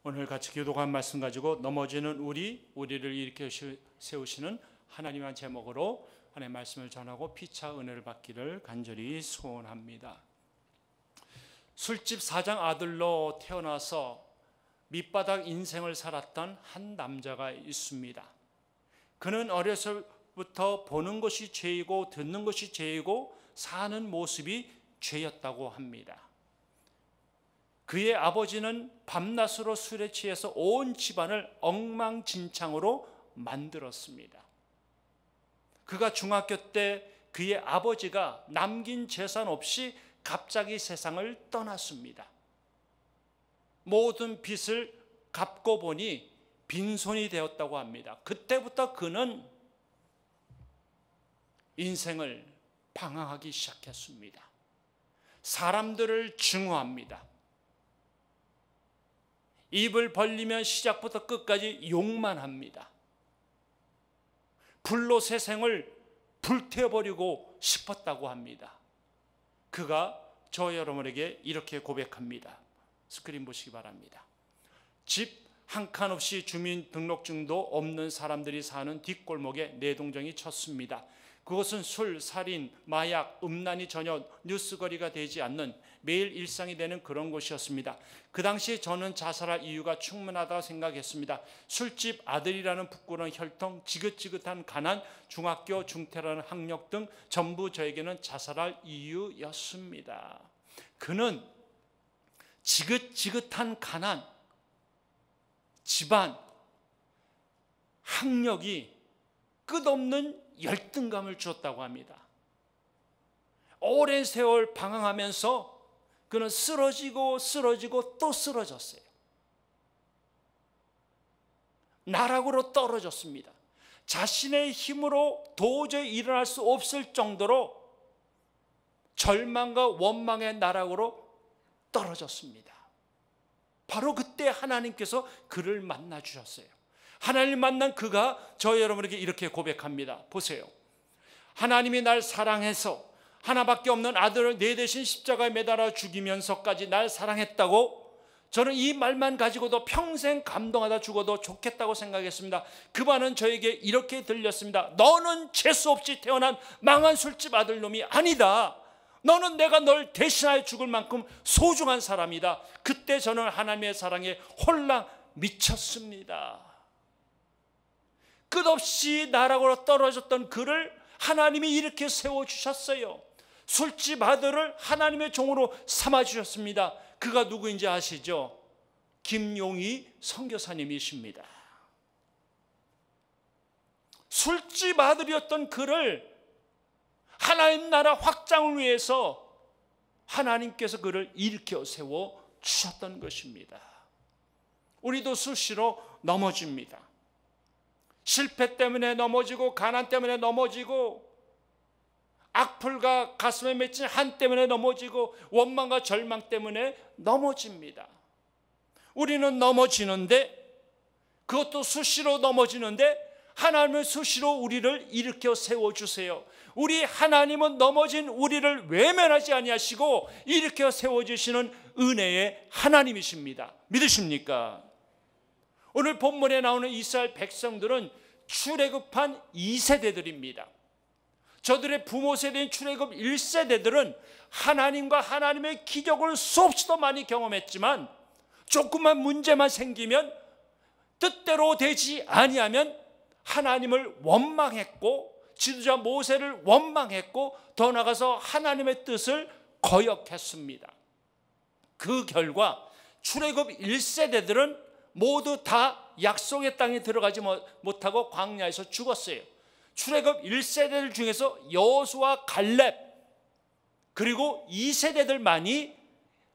오늘 같이 기도한 말씀 가지고 넘어지는 우리를 일으켜 세우시는 하나님의 제목으로 하나님의 말씀을 전하고 피차 은혜를 받기를 간절히 소원합니다. 술집 사장 아들로 태어나서 밑바닥 인생을 살았던 한 남자가 있습니다. 그는 어려서부터 보는 것이 죄이고 듣는 것이 죄이고 사는 모습이 죄였다고 합니다. 그의 아버지는 밤낮으로 술에 취해서 온 집안을 엉망진창으로 만들었습니다. 그가 중학교 때 그의 아버지가 남긴 재산 없이 갑자기 세상을 떠났습니다. 모든 빚을 갚고 보니 빈손이 되었다고 합니다. 그때부터 그는 인생을 방황하기 시작했습니다. 사람들을 증오합니다. 입을 벌리면 시작부터 끝까지 욕만 합니다. 불로 세상을 불태워버리고 싶었다고 합니다. 그가 저 여러분에게 이렇게 고백합니다. 스크린 보시기 바랍니다. 집 한 칸 없이 주민등록증도 없는 사람들이 사는 뒷골목에 내동정이 쳤습니다. 그것은 술, 살인, 마약, 음란이 전혀 뉴스거리가 되지 않는 매일 일상이 되는 그런 곳이었습니다. 그 당시 저는 자살할 이유가 충분하다고 생각했습니다. 술집 아들이라는 부끄러운 혈통, 지긋지긋한 가난, 중학교 중퇴라는 학력 등 전부 저에게는 자살할 이유였습니다. 그는 지긋지긋한 가난, 집안, 학력이 끝없는 열등감을 주었다고 합니다. 오랜 세월 방황하면서 그는 쓰러지고 또 쓰러졌어요. 나락으로 떨어졌습니다. 자신의 힘으로 도저히 일어날 수 없을 정도로 절망과 원망의 나락으로 떨어졌습니다. 바로 그때 하나님께서 그를 만나 주셨어요. 하나님 만난 그가 저 여러분에게 이렇게 고백합니다. 보세요. 하나님이 날 사랑해서 하나밖에 없는 아들을 내 대신 십자가에 매달아 죽이면서까지 날 사랑했다고, 저는 이 말만 가지고도 평생 감동하다 죽어도 좋겠다고 생각했습니다. 그 말은 저에게 이렇게 들렸습니다. 너는 재수 없이 태어난 망한 술집 아들놈이 아니다. 너는 내가 널 대신하여 죽을 만큼 소중한 사람이다. 그때 저는 하나님의 사랑에 홀랑 미쳤습니다. 끝없이 나락으로 떨어졌던 그를 하나님이 이렇게 세워주셨어요. 술집 아들을 하나님의 종으로 삼아주셨습니다. 그가 누구인지 아시죠? 김용희 선교사님이십니다. 술집 아들이었던 그를 하나님 나라 확장을 위해서 하나님께서 그를 일으켜 세워주셨던 것입니다. 우리도 수시로 넘어집니다. 실패 때문에 넘어지고, 가난 때문에 넘어지고, 악플과 가슴에 맺힌 한 때문에 넘어지고, 원망과 절망 때문에 넘어집니다. 우리는 넘어지는데, 그것도 수시로 넘어지는데 하나님은 수시로 우리를 일으켜 세워주세요. 우리 하나님은 넘어진 우리를 외면하지 아니하시고 일으켜 세워주시는 은혜의 하나님이십니다. 믿으십니까? 오늘 본문에 나오는 이스라엘 백성들은 출애굽한 2세대들입니다. 저들의 부모 세대인 출애굽 1세대들은 하나님과 하나님의 기적을 수없이도 많이 경험했지만 조그만 문제만 생기면, 뜻대로 되지 아니하면 하나님을 원망했고, 지도자 모세를 원망했고, 더 나아가서 하나님의 뜻을 거역했습니다. 그 결과 출애굽 1세대들은 모두 다 약속의 땅에 들어가지 못하고 광야에서 죽었어요. 출애굽 1세대들 중에서 여호수아, 갈렙, 그리고 2세대들만이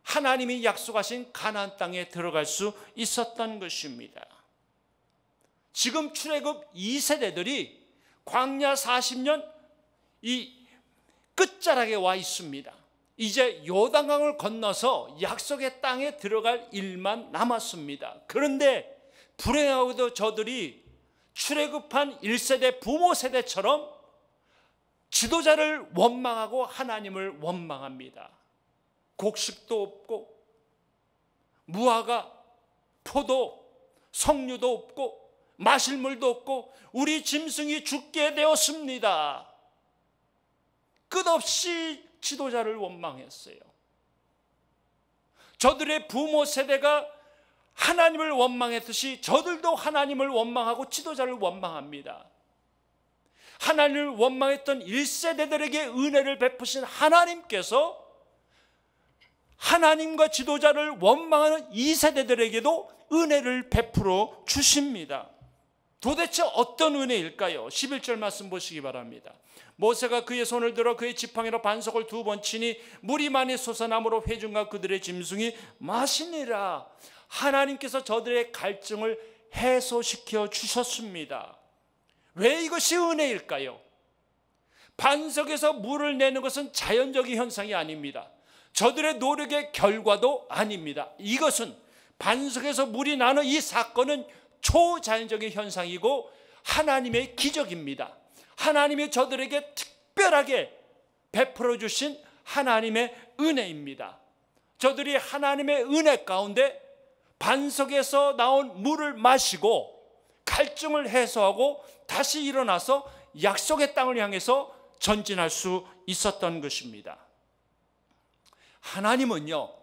하나님이 약속하신 가나안 땅에 들어갈 수 있었던 것입니다. 지금 출애굽 2세대들이 광야 40년 이 끝자락에 와 있습니다. 이제 요단강을 건너서 약속의 땅에 들어갈 일만 남았습니다. 그런데 불행하고도 저들이 출애굽한 1세대 부모 세대처럼 지도자를 원망하고 하나님을 원망합니다. 곡식도 없고 무화과 포도, 석류도 없고 마실 물도 없고 우리 짐승이 죽게 되었습니다. 끝없이 지도자를 원망했어요. 저들의 부모 세대가 하나님을 원망했듯이 저들도 하나님을 원망하고 지도자를 원망합니다. 하나님을 원망했던 1세대들에게 은혜를 베푸신 하나님께서 하나님과 지도자를 원망하는 2세대들에게도 은혜를 베풀어 주십니다. 도대체 어떤 은혜일까요? 11절 말씀 보시기 바랍니다. 모세가 그의 손을 들어 그의 지팡이로 반석을 2번 치니 물이 많이 솟아나므로 회중과 그들의 짐승이 마시니라. 하나님께서 저들의 갈증을 해소시켜 주셨습니다. 왜 이것이 은혜일까요? 반석에서 물을 내는 것은 자연적인 현상이 아닙니다. 저들의 노력의 결과도 아닙니다. 이것은 반석에서 물이 나는 이 사건은 초자연적인 현상이고 하나님의 기적입니다. 하나님이 저들에게 특별하게 베풀어 주신 하나님의 은혜입니다. 저들이 하나님의 은혜 가운데 반석에서 나온 물을 마시고 갈증을 해소하고 다시 일어나서 약속의 땅을 향해서 전진할 수 있었던 것입니다. 하나님은요,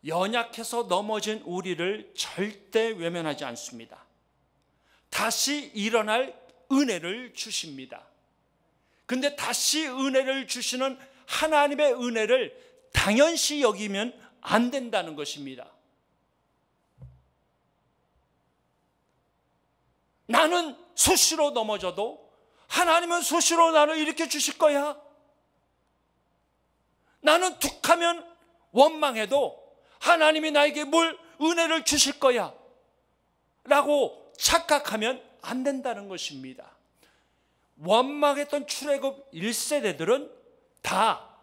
연약해서 넘어진 우리를 절대 외면하지 않습니다. 다시 일어날 은혜를 주십니다. 근데 다시 은혜를 주시는 하나님의 은혜를 당연시 여기면 안 된다는 것입니다. 나는 수시로 넘어져도 하나님은 수시로 나를 일으켜 주실 거야. 나는 툭하면 원망해도 하나님이 나에게 은혜를 주실 거야 라고 착각하면 안 된다는 것입니다. 원망했던 출애굽 1세대들은 다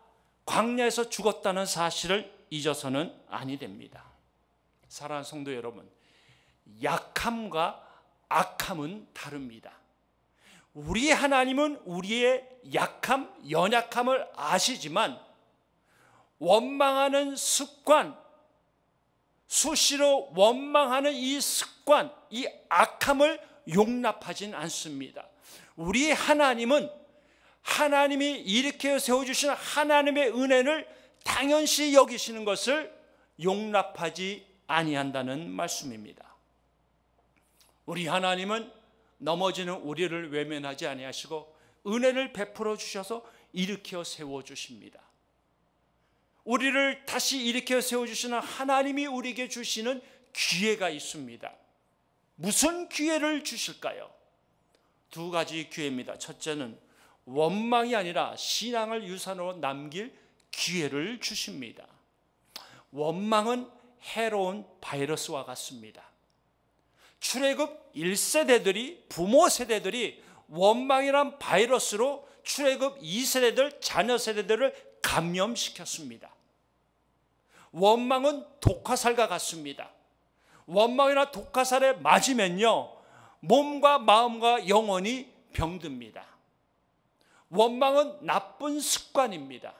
광야에서 죽었다는 사실을 잊어서는 아니 됩니다. 사랑하는 성도 여러분, 약함과 악함은 다릅니다. 우리 하나님은 우리의 약함, 연약함을 아시지만 원망하는 습관, 수시로 원망하는 이 습관, 이 악함을 용납하진 않습니다. 우리 하나님은 하나님이 일으켜 세워주신 하나님의 은혜를 당연시 여기시는 것을 용납하지 아니한다는 말씀입니다. 우리 하나님은 넘어지는 우리를 외면하지 아니하시고 은혜를 베풀어 주셔서 일으켜 세워주십니다. 우리를 다시 일으켜 세워주시는 하나님이 우리에게 주시는 기회가 있습니다. 무슨 기회를 주실까요? 2가지 기회입니다. 첫째는 원망이 아니라 신앙을 유산으로 남길 기회를 주십니다. 원망은 해로운 바이러스와 같습니다. 출애굽 1세대들이, 부모 세대들이 원망이란 바이러스로 출애굽 2세대들, 자녀 세대들을 감염시켰습니다. 원망은 독화살과 같습니다. 원망이나 독화살에 맞으면요, 몸과 마음과 영혼이 병듭니다. 원망은 나쁜 습관입니다.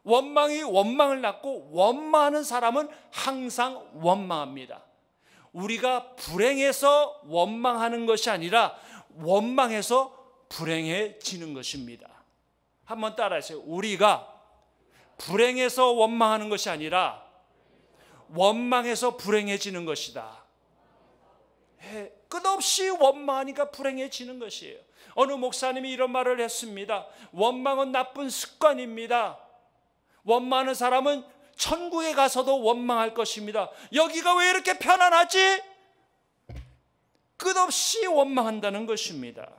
원망이 원망을 낳고 원망하는 사람은 항상 원망합니다. 우리가 불행해서 원망하는 것이 아니라 원망해서 불행해지는 것입니다. 한번 따라하세요. 우리가 불행해서 원망하는 것이 아니라 원망해서 불행해지는 것이다. 끝없이 원망하니까 불행해지는 것이에요. 어느 목사님이 이런 말을 했습니다. 원망은 나쁜 습관입니다. 원망하는 사람은 천국에 가서도 원망할 것입니다. 여기가 왜 이렇게 편안하지? 끝없이 원망한다는 것입니다.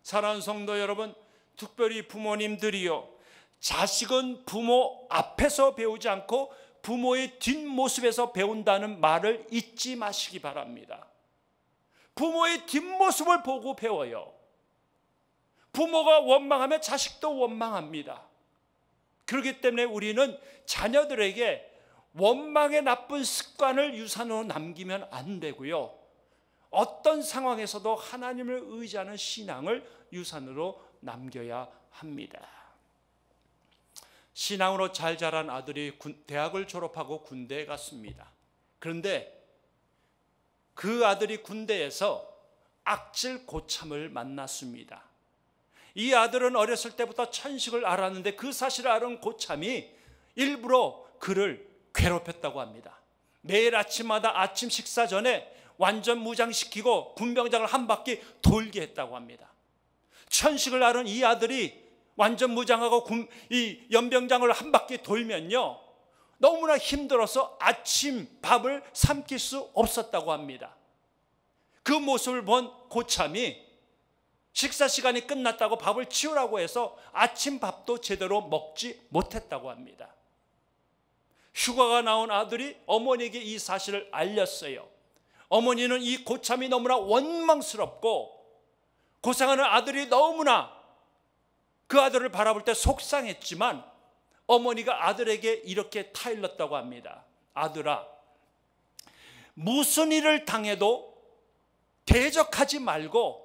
사랑하는 성도 여러분, 특별히 부모님들이요, 자식은 부모 앞에서 배우지 않고 부모의 뒷모습에서 배운다는 말을 잊지 마시기 바랍니다. 부모의 뒷모습을 보고 배워요. 부모가 원망하면 자식도 원망합니다. 그렇기 때문에 우리는 자녀들에게 원망의 나쁜 습관을 유산으로 남기면 안 되고요, 어떤 상황에서도 하나님을 의지하는 신앙을 유산으로 남겨야 합니다. 신앙으로 잘 자란 아들이 대학을 졸업하고 군대에 갔습니다. 그런데 그 아들이 군대에서 악질 고참을 만났습니다. 이 아들은 어렸을 때부터 천식을 알았는데 그 사실을 알은 고참이 일부러 그를 괴롭혔다고 합니다. 매일 아침마다 아침 식사 전에 완전 무장시키고 군병장을 한 바퀴 돌게 했다고 합니다. 천식을 알은 이 아들이 완전 무장하고 이 연병장을 한 바퀴 돌면요, 너무나 힘들어서 아침 밥을 삼킬 수 없었다고 합니다. 그 모습을 본 고참이 식사 시간이 끝났다고 밥을 치우라고 해서 아침 밥도 제대로 먹지 못했다고 합니다. 휴가가 나온 아들이 어머니에게 이 사실을 알렸어요. 어머니는 이 고참이 너무나 원망스럽고 고생하는 아들이 너무나 그 아들을 바라볼 때 속상했지만 어머니가 아들에게 이렇게 타일렀다고 합니다. 아들아, 무슨 일을 당해도 대적하지 말고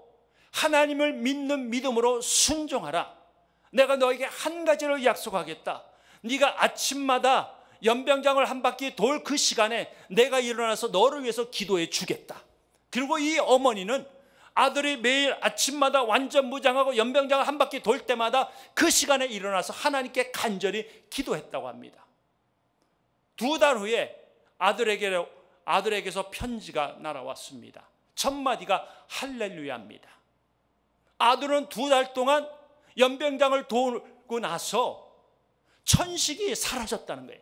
하나님을 믿는 믿음으로 순종하라. 내가 너에게 한 가지를 약속하겠다. 네가 아침마다 연병장을 한 바퀴 돌 그 시간에 내가 일어나서 너를 위해서 기도해 주겠다. 그리고 이 어머니는 아들이 매일 아침마다 완전 무장하고 연병장을 한 바퀴 돌 때마다 그 시간에 일어나서 하나님께 간절히 기도했다고 합니다. 2달 후에 아들에게서 편지가 날아왔습니다. 첫 마디가 할렐루야입니다. 아들은 2달 동안 연병장을 돌고 나서 천식이 사라졌다는 거예요.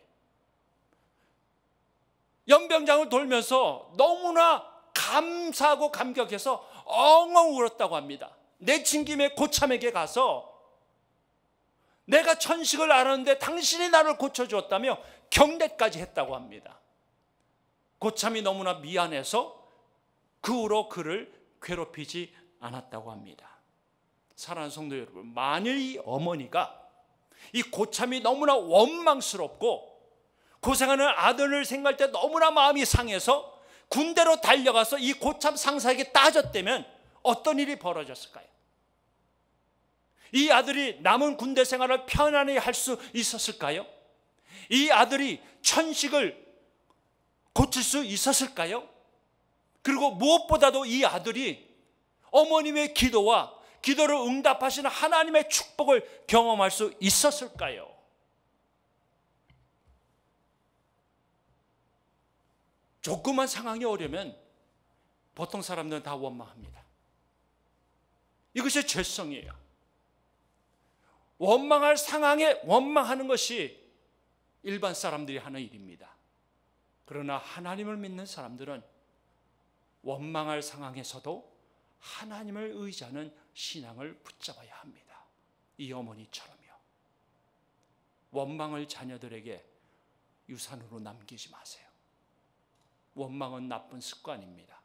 연병장을 돌면서 너무나 감사하고 감격해서 엉엉 울었다고 합니다. 내친 김에 고참에게 가서 내가 천식을 알았는데 당신이 나를 고쳐주었다며 경례까지 했다고 합니다. 고참이 너무나 미안해서 그 후로 그를 괴롭히지 않았다고 합니다. 사랑하는 성도 여러분, 만일 이 어머니가 이 고참이 너무나 원망스럽고 고생하는 아들을 생각할 때 너무나 마음이 상해서 군대로 달려가서 이 고참 상사에게 따졌다면 어떤 일이 벌어졌을까요? 이 아들이 남은 군대 생활을 편안히 할 수 있었을까요? 이 아들이 천식을 고칠 수 있었을까요? 그리고 무엇보다도 이 아들이 어머님의 기도를 응답하시는 하나님의 축복을 경험할 수 있었을까요? 조그만 상황이 오려면 보통 사람들은 다 원망합니다. 이것이 죄성이에요. 원망할 상황에 원망하는 것이 일반 사람들이 하는 일입니다. 그러나 하나님을 믿는 사람들은 원망할 상황에서도 하나님을 의지하는 신앙을 붙잡아야 합니다. 이 어머니처럼요. 원망을 자녀들에게 유산으로 남기지 마세요. 원망은 나쁜 습관입니다.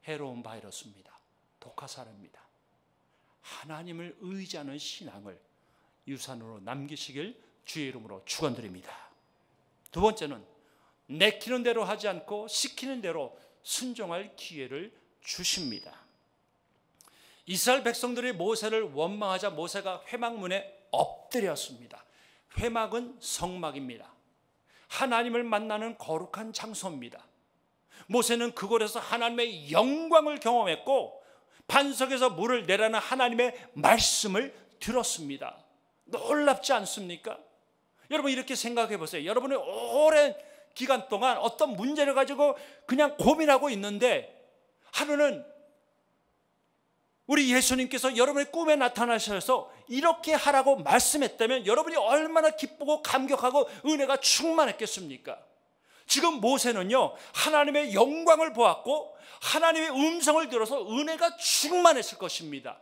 해로운 바이러스입니다. 독화살입니다. 하나님을 의지하는 신앙을 유산으로 남기시길 주의 이름으로 축원드립니다. 2번째는 내키는 대로 하지 않고 시키는 대로 순종할 기회를 주십니다. 이스라엘 백성들이 모세를 원망하자 모세가 회막문에 엎드렸습니다. 회막은 성막입니다. 하나님을 만나는 거룩한 장소입니다. 모세는 그곳에서 하나님의 영광을 경험했고 반석에서 물을 내라는 하나님의 말씀을 들었습니다. 놀랍지 않습니까? 여러분 이렇게 생각해 보세요. 여러분이 오랜 기간 동안 어떤 문제를 가지고 그냥 고민하고 있는데 하루는 우리 예수님께서 여러분의 꿈에 나타나셔서 이렇게 하라고 말씀했다면 여러분이 얼마나 기쁘고 감격하고 은혜가 충만했겠습니까? 지금 모세는요 하나님의 영광을 보았고 하나님의 음성을 들어서 은혜가 충만했을 것입니다.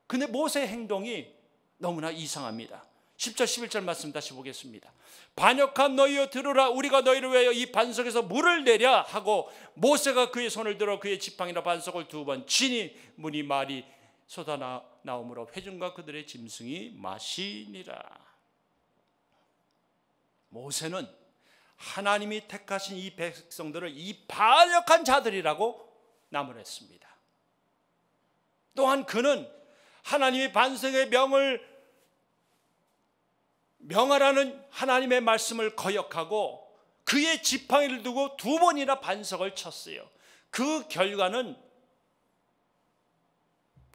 근데 모세의 행동이 너무나 이상합니다. 10절 11절 말씀 다시 보겠습니다. 반역한 너희여 들으라. 우리가 너희를 위하여 이 반석에서 물을 내랴 하고 모세가 그의 손을 들어 그의 지팡이나 반석을 2번 치니 물이 말이 쏟아나오므로 회중과 그들의 짐승이 마시니라. 모세는 하나님이 택하신 이 백성들을 이 반역한 자들이라고 나무랬습니다. 또한 그는 하나님이 반석의 명하라는 하나님의 말씀을 거역하고 그의 지팡이를 두고 2번이나 반석을 쳤어요. 그 결과는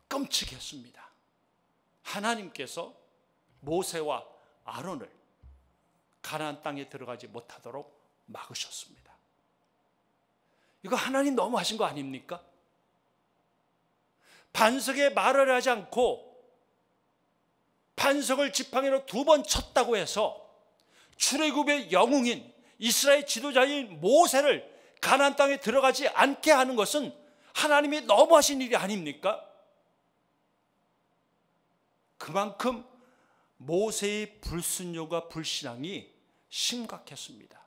끔찍했습니다. 하나님께서 모세와 아론을 가나안 땅에 들어가지 못하도록 막으셨습니다. 이거 하나님 너무하신 거 아닙니까? 반석에 말을 하지 않고 반석을 지팡이로 2번 쳤다고 해서 출애굽의 영웅인 이스라엘 지도자인 모세를 가나안 땅에 들어가지 않게 하는 것은 하나님이 너무하신 일이 아닙니까? 그만큼 모세의 불순종과 불신앙이 심각했습니다.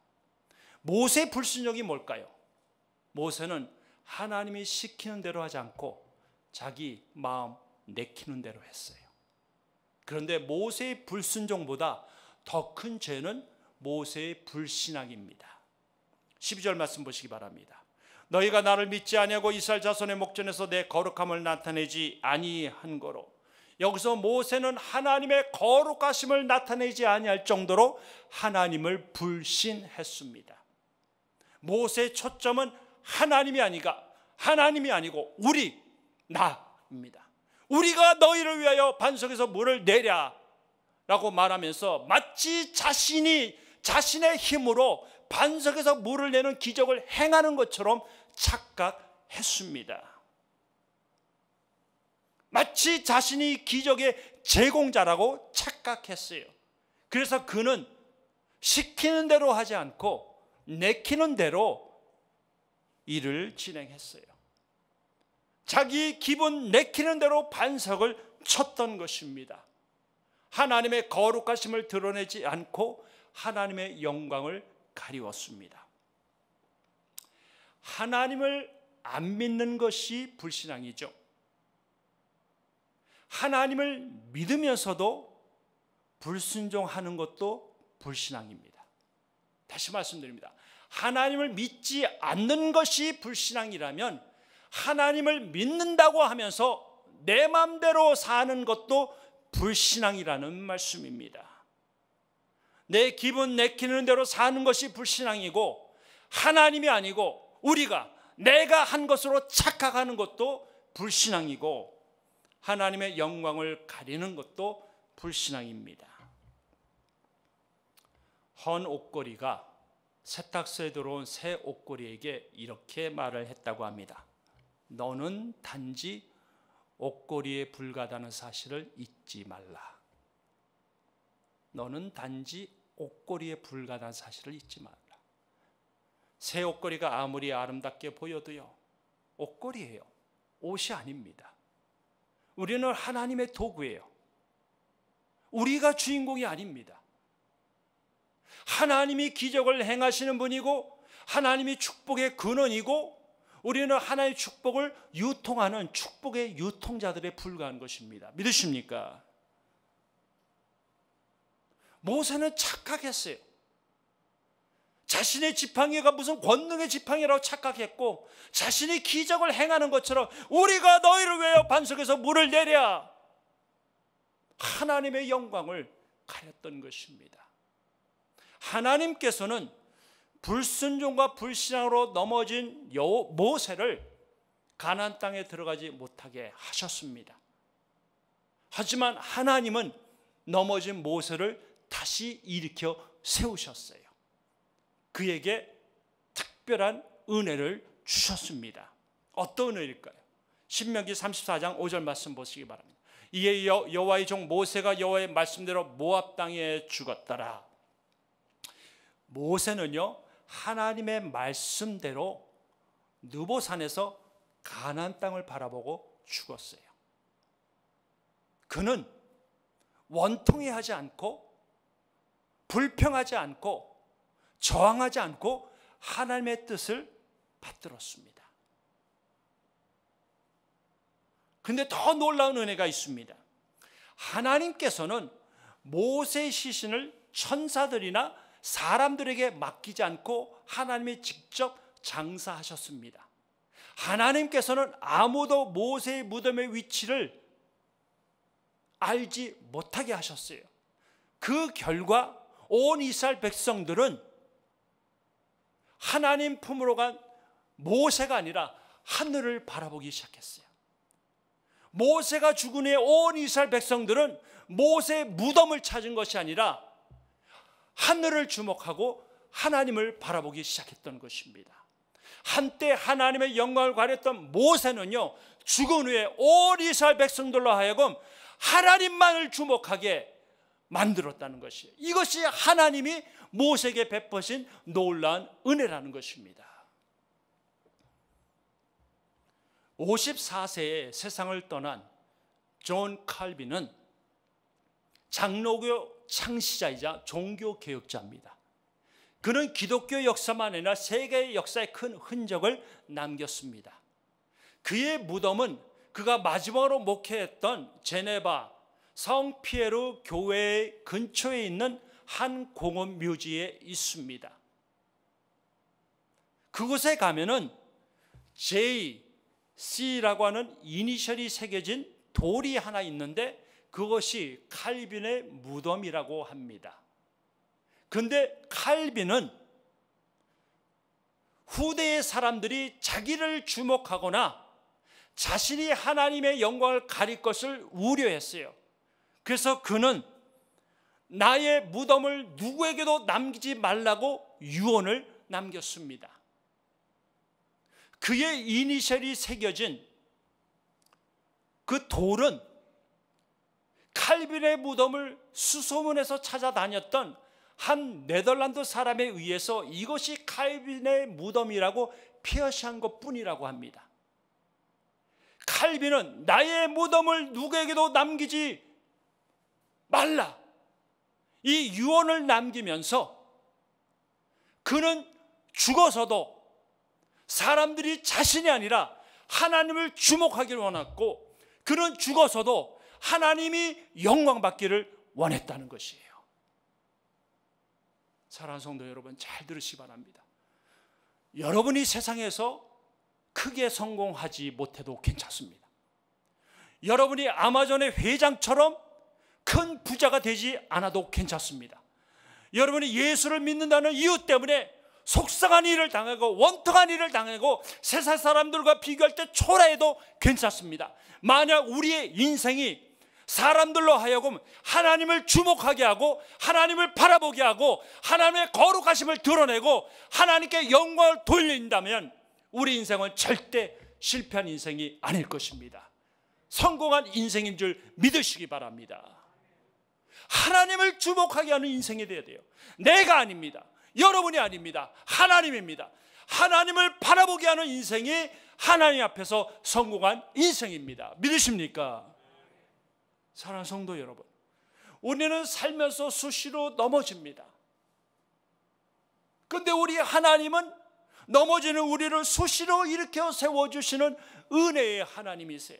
모세의 불순종이 뭘까요? 모세는 하나님이 시키는 대로 하지 않고 자기 마음 내키는 대로 했어요. 그런데 모세의 불순종보다 더 큰 죄는 모세의 불신앙입니다. 12절 말씀 보시기 바랍니다. 너희가 나를 믿지 아니하고 이스라엘 자손의 목전에서 내 거룩함을 나타내지 아니한 거로. 여기서 모세는 하나님의 거룩하심을 나타내지 아니할 정도로 하나님을 불신했습니다. 모세의 초점은 하나님이 아니고 우리, 나입니다. 우리가 너희를 위하여 반석에서 물을 내랴 라고 말하면서 마치 자신의 힘으로 반석에서 물을 내는 기적을 행하는 것처럼 착각했습니다. 마치 자신이 기적의 제공자라고 착각했어요. 그래서 그는 시키는 대로 하지 않고 내키는 대로 일을 진행했어요. 자기 기분 내키는 대로 반석을 쳤던 것입니다. 하나님의 거룩하심을 드러내지 않고 하나님의 영광을 가리웠습니다. 하나님을 안 믿는 것이 불신앙이죠. 하나님을 믿으면서도 불순종하는 것도 불신앙입니다. 다시 말씀드립니다. 하나님을 믿지 않는 것이 불신앙이라면 하나님을 믿는다고 하면서 내 마음대로 사는 것도 불신앙이라는 말씀입니다. 내 기분 내키는 대로 사는 것이 불신앙이고 하나님이 아니고 내가 한 것으로 착각하는 것도 불신앙이고 하나님의 영광을 가리는 것도 불신앙입니다. 헌 옷걸이가 세탁소에 들어온 새 옷걸이에게 이렇게 말을 했다고 합니다. 너는 단지 옷걸이에 불과하다는 사실을 잊지 말라. 너는 단지 옷걸이에 불과하다는 사실을 잊지 말라. 새 옷걸이가 아무리 아름답게 보여도요, 옷걸이에요. 옷이 아닙니다. 우리는 하나님의 도구예요. 우리가 주인공이 아닙니다. 하나님이 기적을 행하시는 분이고 하나님이 축복의 근원이고 우리는 하나님의 축복을 유통하는 축복의 유통자들에 불과한 것입니다. 믿으십니까? 모세는 착각했어요. 자신의 지팡이가 무슨 권능의 지팡이라고 착각했고 자신이 기적을 행하는 것처럼 우리가 너희를 위하여 반석에서 물을 내랴 하나님의 영광을 가렸던 것입니다. 하나님께서는 불순종과 불신앙으로 넘어진 모세를 가나안 땅에 들어가지 못하게 하셨습니다. 하지만 하나님은 넘어진 모세를 다시 일으켜 세우셨어요. 그에게 특별한 은혜를 주셨습니다. 어떤 은혜일까요? 신명기 34장 5절 말씀 보시기 바랍니다. 이에 여호와의 종 모세가 여호와의 말씀대로 모압 땅에 죽었더라. 모세는요 하나님의 말씀대로 느보산에서 가나안 땅을 바라보고 죽었어요. 그는 원통해하지 않고 불평하지 않고 저항하지 않고 하나님의 뜻을 받들었습니다. 그런데 더 놀라운 은혜가 있습니다. 하나님께서는 모세의 시신을 천사들이나 사람들에게 맡기지 않고 하나님이 직접 장사하셨습니다. 하나님께서는 아무도 모세의 무덤의 위치를 알지 못하게 하셨어요. 그 결과 온 이스라엘 백성들은 하나님 품으로 간 모세가 아니라 하늘을 바라보기 시작했어요. 모세가 죽은 후에 온 이스라엘 백성들은 모세의 무덤을 찾은 것이 아니라 하늘을 주목하고 하나님을 바라보기 시작했던 것입니다. 한때 하나님의 영광을 가렸던 모세는요, 죽은 후에 온 이스라엘 백성들로 하여금 하나님만을 주목하게 만들었다는 것이에요. 이것이 하나님이 모세에게 베푸신 놀라운 은혜라는 것입니다. 54세에 세상을 떠난 존 칼빈은 장로교 창시자이자 종교개혁자입니다. 그는 기독교 역사만 아니라 세계의 역사에 큰 흔적을 남겼습니다. 그의 무덤은 그가 마지막으로 목회했던 제네바 성 피에르 교회 근처에 있는 한 공원 묘지에 있습니다. 그곳에 가면은 JC라고 하는 이니셜이 새겨진 돌이 하나 있는데 그것이 칼빈의 무덤이라고 합니다. 그런데 칼빈은 후대의 사람들이 자기를 주목하거나 자신이 하나님의 영광을 가릴 것을 우려했어요. 그래서 그는 나의 무덤을 누구에게도 남기지 말라고 유언을 남겼습니다. 그의 이니셜이 새겨진 그 돌은 칼빈의 무덤을 수소문해서 찾아다녔던 한 네덜란드 사람에 의해서 이것이 칼빈의 무덤이라고 표시한 것뿐이라고 합니다. 칼빈은 나의 무덤을 누구에게도 남기지 말라, 이 유언을 남기면서 그는 죽어서도 사람들이 자신이 아니라 하나님을 주목하기를 원했고, 그는 죽어서도 하나님이 영광받기를 원했다는 것이에요. 사랑하는 성도 여러분, 잘 들으시기 바랍니다. 여러분이 세상에서 크게 성공하지 못해도 괜찮습니다. 여러분이 아마존의 회장처럼 큰 부자가 되지 않아도 괜찮습니다. 여러분이 예수를 믿는다는 이유 때문에 속상한 일을 당하고 원통한 일을 당하고 세상 사람들과 비교할 때 초라해도 괜찮습니다. 만약 우리의 인생이 사람들로 하여금 하나님을 주목하게 하고 하나님을 바라보게 하고 하나님의 거룩하심을 드러내고 하나님께 영광을 돌린다면 우리 인생은 절대 실패한 인생이 아닐 것입니다. 성공한 인생인 줄 믿으시기 바랍니다. 하나님을 주목하게 하는 인생이 되어야 돼요. 내가 아닙니다. 여러분이 아닙니다. 하나님입니다. 하나님을 바라보게 하는 인생이 하나님 앞에서 성공한 인생입니다. 믿으십니까? 사랑하는 성도 여러분, 우리는 살면서 수시로 넘어집니다. 그런데 우리 하나님은 넘어지는 우리를 수시로 일으켜 세워주시는 은혜의 하나님이세요.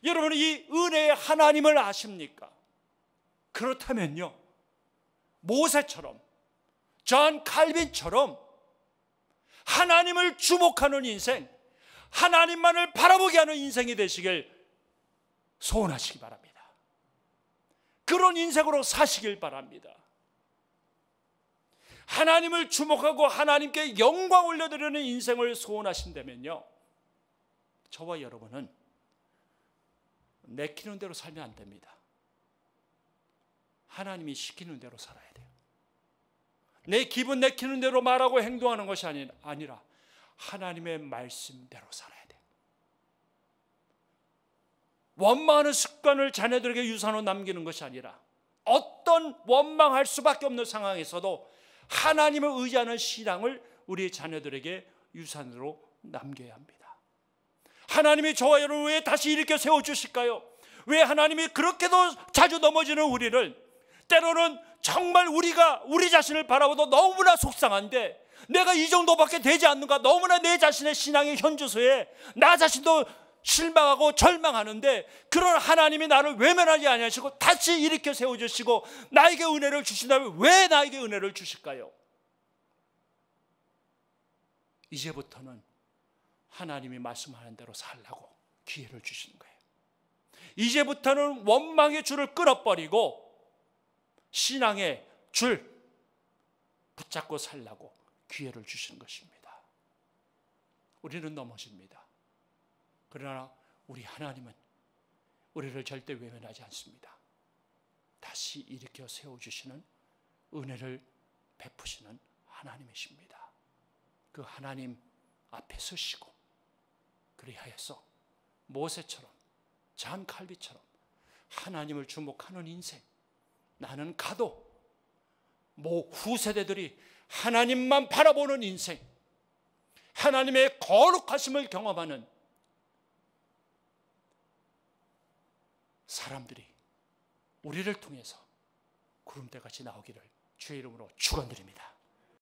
여러분, 이 은혜의 하나님을 아십니까? 그렇다면요, 모세처럼 존 칼빈처럼 하나님을 주목하는 인생, 하나님만을 바라보게 하는 인생이 되시길 소원하시기 바랍니다. 그런 인생으로 사시길 바랍니다. 하나님을 주목하고 하나님께 영광 올려드리는 인생을 소원하신다면요, 저와 여러분은 내키는 대로 살면 안 됩니다. 하나님이 시키는 대로 살아야 돼요. 내 기분 내키는 대로 말하고 행동하는 것이 아니라 하나님의 말씀대로 살아야 돼요. 원망하는 습관을 자녀들에게 유산으로 남기는 것이 아니라 어떤 원망할 수밖에 없는 상황에서도 하나님을 의지하는 신앙을 우리 자녀들에게 유산으로 남겨야 합니다. 하나님이 저와 여러분을 왜 다시 일으켜 세워주실까요? 왜 하나님이 그렇게도 자주 넘어지는 우리를, 때로는 정말 우리가 우리 자신을 바라보도 너무나 속상한데 내가 이 정도밖에 되지 않는가, 너무나 내 자신의 신앙의 현주소에 나 자신도 실망하고 절망하는데 그런 하나님이 나를 외면하지 아니하시고 다시 일으켜 세워주시고 나에게 은혜를 주신다면 왜 나에게 은혜를 주실까요? 이제부터는 하나님이 말씀하는 대로 살라고 기회를 주시는 거예요. 이제부터는 원망의 줄을 끊어버리고 신앙의 줄 붙잡고 살라고 기회를 주시는 것입니다. 우리는 넘어집니다. 그러나 우리 하나님은 우리를 절대 외면하지 않습니다. 다시 일으켜 세워주시는 은혜를 베푸시는 하나님이십니다. 그 하나님 앞에 서시고 그리하여서 모세처럼 잔 칼비처럼 하나님을 주목하는 인생, 나는 가도 후세대들이 하나님만 바라보는 인생, 하나님의 거룩하심을 경험하는 사람들이 우리를 통해서 구름대같이 나오기를 주의 이름으로 축원드립니다.